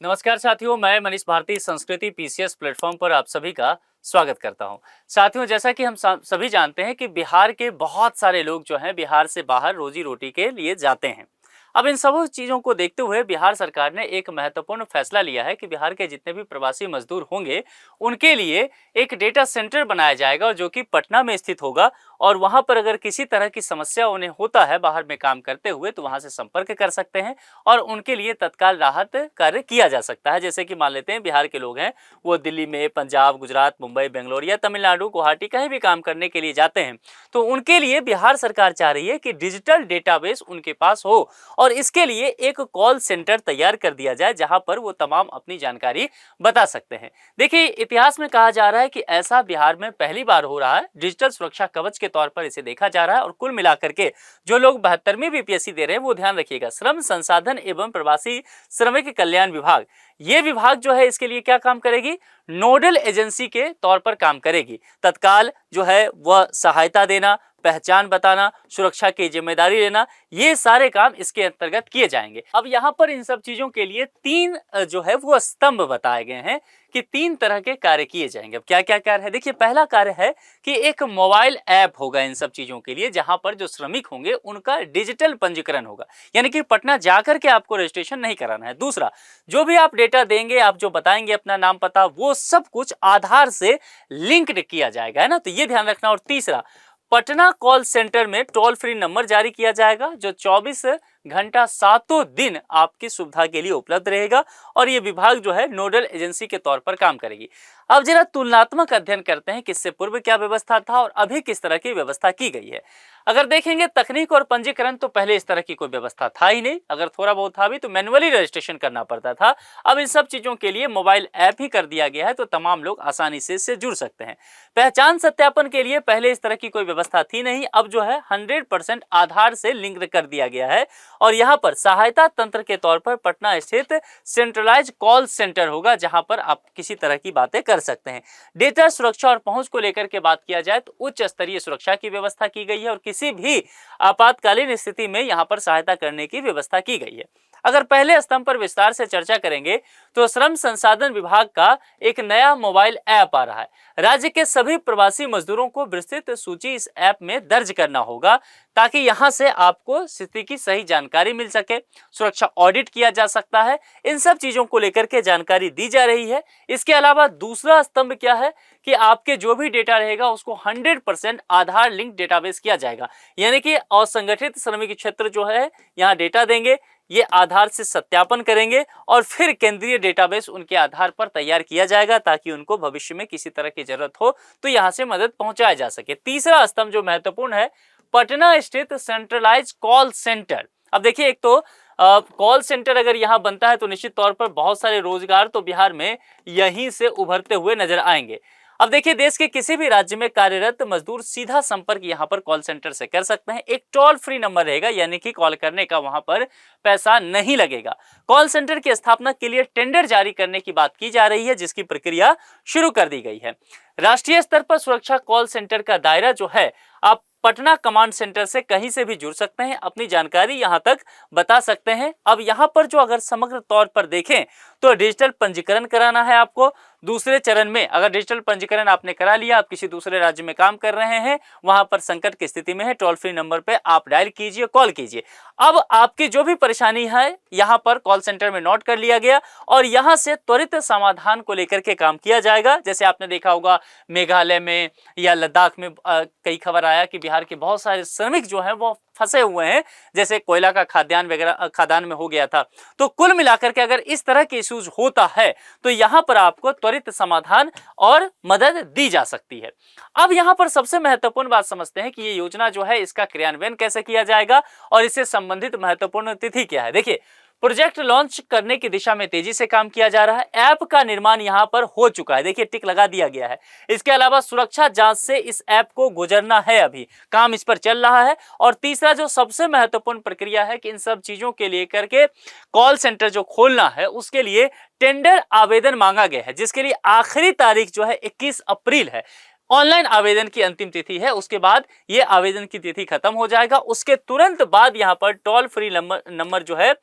नमस्कार साथियों, मैं मनीष भारती संस्कृति पीसीएस प्लेटफॉर्म पर आप सभी का स्वागत करता हूं। साथियों, जैसा कि हम सभी जानते हैं कि बिहार के बहुत सारे लोग जो हैं बिहार से बाहर रोजी रोटी के लिए जाते हैं। अब इन सब चीज़ों को देखते हुए बिहार सरकार ने एक महत्वपूर्ण फैसला लिया है कि बिहार के जितने भी प्रवासी मजदूर होंगे उनके लिए एक डेटा सेंटर बनाया जाएगा जो कि पटना में स्थित होगा। और वहां पर अगर किसी तरह की समस्या उन्हें होता है बाहर में काम करते हुए तो वहां से संपर्क कर सकते हैं और उनके लिए तत्काल राहत कार्य किया जा सकता है। जैसे कि मान लेते हैं बिहार के लोग हैं, वो दिल्ली में, पंजाब, गुजरात, मुंबई, बेंगलोर या तमिलनाडु, गुवाहाटी कहीं भी काम करने के लिए जाते हैं तो उनके लिए बिहार सरकार चाह रही है कि डिजिटल डेटाबेस उनके पास हो और इसके लिए एक कॉल सेंटर तैयार कर दिया जाए जहां पर वो तमाम अपनी जानकारी बता सकते हैं। देखिए, इतिहास में कहा जा रहा है कि ऐसा बिहार में पहली बार हो रहा है। डिजिटल सुरक्षा कवच के तौर पर इसे देखा जा रहा है और कुल मिलाकर के जो लोग 72वीं बीपीएससी दे रहे हैं वो ध्यान रखिएगा, श्रम संसाधन एवं प्रवासी श्रमिक कल्याण विभाग, ये विभाग जो है इसके लिए क्या काम करेगी? नोडल एजेंसी के तौर पर काम करेगी। तत्काल जो है वह सहायता देना, पहचान बताना, सुरक्षा की जिम्मेदारी लेना, ये सारे काम इसके अंतर्गत किए जाएंगे। अब यहाँ पर इन सब चीजों के लिए तीन जो है वो स्तंभ बताए गए हैं कि तीन तरह के कार्य किए जाएंगे। अब क्या क्या कार्य है? देखिए, पहला कार्य है कि एक मोबाइल ऐप होगा इन सब चीजों के लिए जहां पर जो श्रमिक होंगे उनका डिजिटल पंजीकरण होगा, यानी कि पटना जाकर के आपको रजिस्ट्रेशन नहीं कराना है। दूसरा, जो भी आप डेटा देंगे, आप जो बताएंगे अपना नाम पता, वो सब कुछ आधार से लिंक्ड किया जाएगा, है ना, तो ये ध्यान रखना। और तीसरा, पटना कॉल सेंटर में टोल फ्री नंबर जारी किया जाएगा जो 24 घंटा सातों दिन आपकी सुविधा के लिए उपलब्ध रहेगा और ये विभाग जो है नोडल एजेंसी के तौर पर काम करेगी। अब जरा तुलनात्मक अध्ययन करते हैं कि इससे पूर्व क्या व्यवस्था था और अभी किस तरह की व्यवस्था की गई है। अगर देखेंगे तकनीक और पंजीकरण तो पहले इस तरह की कोई व्यवस्था था ही नहीं, अगर थोड़ा बहुत था भी तो मैन्युअली रजिस्ट्रेशन करना पड़ता था। अब इन सब चीजों के लिए मोबाइल ऐप ही कर दिया गया है तो तमाम लोग आसानी से इससे जुड़ सकते हैं। पहचान सत्यापन के लिए पहले इस तरह की कोई व्यवस्था थी नहीं, अब जो है 100% आधार से लिंक कर दिया गया है और यहाँ पर सहायता तंत्र के तौर पर पटना स्थित सेंट्रलाइज कॉल सेंटर होगा जहां पर आप किसी तरह की बातें कर सकते हैं। डेटा सुरक्षा और पहुंच को लेकर के बात किया जाए तो उच्च स्तरीय सुरक्षा की व्यवस्था की गई है और किसी भी आपातकालीन स्थिति में यहां पर सहायता करने की व्यवस्था की गई है। अगर पहले स्तंभ पर विस्तार से चर्चा करेंगे तो श्रम संसाधन विभाग का एक नया मोबाइल ऐप आ रहा है। राज्य के सभी प्रवासी मजदूरों को विस्तृत सूची इस ऐप में दर्ज करना होगा ताकि यहां से आपको स्थिति की सही जानकारी मिल सके, सुरक्षा ऑडिट किया जा सकता है। इन सब चीजों को लेकर के जानकारी दी जा रही है। इसके अलावा दूसरा स्तंभ क्या है कि आपके जो भी डेटा रहेगा उसको 100% आधार लिंक डेटाबेस किया जाएगा, यानी कि असंगठित श्रमिक क्षेत्र जो है यहाँ डेटा देंगे, ये आधार से सत्यापन करेंगे और फिर केंद्रीय डेटाबेस उनके आधार पर तैयार किया जाएगा ताकि उनको भविष्य में किसी तरह की जरूरत हो तो यहां से मदद पहुंचाया जा सके। तीसरा स्तंभ जो महत्वपूर्ण है, पटना स्थित सेंट्रलाइज कॉल सेंटर। अब देखिए, एक तो कॉल सेंटर अगर यहाँ बनता है तो निश्चित तौर पर बहुत सारे रोजगार तो बिहार में यहीं से उभरते हुए नजर आएंगे। अब देखिए, देश के किसी भी राज्य में कार्यरत मजदूर सीधा संपर्क यहाँ पर कॉल सेंटर से कर सकते हैं। एक टोल फ्री नंबर रहेगा, यानी कि कॉल करने का वहां पर पैसा नहीं लगेगा। कॉल सेंटर की स्थापना के लिए टेंडर जारी करने की बात की जा रही है जिसकी प्रक्रिया शुरू कर दी गई है। राष्ट्रीय स्तर पर सुरक्षा कॉल सेंटर का दायरा जो है, आप पटना कमांड सेंटर से कहीं से भी जुड़ सकते हैं, अपनी जानकारी यहां तक बता सकते हैं। अब यहां पर जो अगर समग्र तौर पर देखें तो डिजिटल पंजीकरण कराना है आपको। दूसरे चरण में अगर डिजिटल पंजीकरण आपने करा लिया, आप किसी दूसरे राज्य में काम कर रहे हैं, वहां पर संकट की स्थिति में है, टोल फ्री नंबर पे आप डायल कीजिए, कॉल कीजिए। अब आपकी जो भी परेशानी है यहां पर कॉल सेंटर में नोट कर लिया गया और यहां से त्वरित समाधान को लेकर के काम किया जाएगा। जैसे आपने देखा होगा मेघालय में या लद्दाख में कई खबर आया कि बिहार के बहुत सारे श्रमिक जो हैं वो फंसे हुए हैं, जैसे कोयला का खाद्यान्न वगैरह खदान में हो गया था। तो कुल मिलाकर के अगर इस तरह के इश्यूज होता है तो यहां पर आपको त्वरित समाधान और मदद दी जा सकती है। अब यहां पर सबसे महत्वपूर्ण बात समझते हैं कि ये योजना जो है इसका क्रियान्वयन कैसे किया जाएगा और इससे संबंधित महत्वपूर्ण तिथि क्या है। देखिए, प्रोजेक्ट लॉन्च करने की दिशा में तेजी से काम किया जा रहा है। ऐप का निर्माण यहां पर हो चुका है, देखिए टिक लगा दिया गया है। इसके अलावा सुरक्षा जांच से इस ऐप को गुजरना है, अभी काम इस पर चल रहा है। और तीसरा जो सबसे महत्वपूर्ण प्रक्रिया है कि इन सब चीजों के लिए करके कॉल सेंटर जो खोलना है उसके लिए टेंडर आवेदन मांगा गया है जिसके लिए आखिरी तारीख जो है 21 अप्रैल है। ऑनलाइन आवेदन की अंतिम तिथि है, उसके बाद ये आवेदन की तिथि खत्म हो जाएगा। उसके तुरंत बाद यहाँ पर टोल फ्री नंबर जो है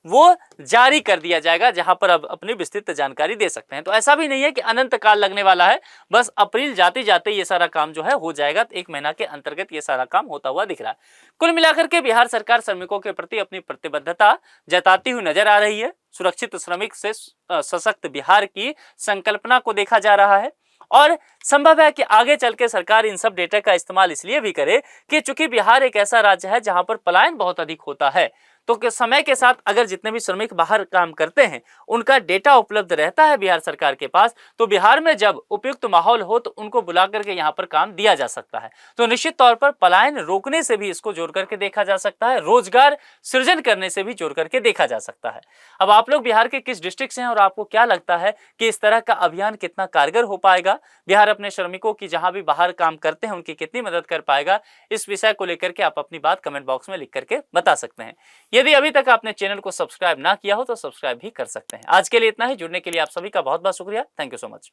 वो जारी कर दिया जाएगा, जहां पर अब अपनी विस्तृत जानकारी दे सकते हैं। तो ऐसा भी नहीं है कि अनंत काल लगने वाला है, बस अप्रैल जाते जाते ये सारा काम जो है हो जाएगा। तो 1 महीना के अंतर्गत ये सारा काम होता हुआ दिख रहा है। कुल मिलाकर के बिहार सरकार श्रमिकों के प्रति अपनी प्रतिबद्धता जताती हुई नजर आ रही है। सुरक्षित श्रमिक से सशक्त बिहार की संकल्पना को देखा जा रहा है और संभव है कि आगे चल के सरकार इन सब डेटा का इस्तेमाल इसलिए भी करे कि चूंकि बिहार एक ऐसा राज्य है जहां पर पलायन बहुत अधिक होता है, तो समय के साथ अगर जितने भी श्रमिक बाहर काम करते हैं उनका डेटा उपलब्ध रहता है बिहार सरकार के पास, तो बिहार में जब उपयुक्त माहौल हो तो उनको बुला करके यहाँ पर काम दिया जा सकता है। तो निश्चित तौर पर पलायन रोकने से भी इसको जोड़ करके देखा जा सकता है, रोजगार सृजन करने से भी जोड़ करके देखा जा सकता है। अब आप लोग बिहार के किस डिस्ट्रिक्ट से हैं और आपको क्या लगता है कि इस तरह का अभियान कितना कारगर हो पाएगा? बिहार अपने श्रमिकों की जहां भी बाहर काम करते हैं उनकी कितनी मदद कर पाएगा? इस विषय को लेकर के आप अपनी बात कमेंट बॉक्स में लिख करके बता सकते हैं। यदि अभी तक आपने चैनल को सब्सक्राइब ना किया हो तो सब्सक्राइब भी कर सकते हैं। आज के लिए इतना ही। जुड़ने के लिए आप सभी का बहुत बहुत शुक्रिया। Thank you so much.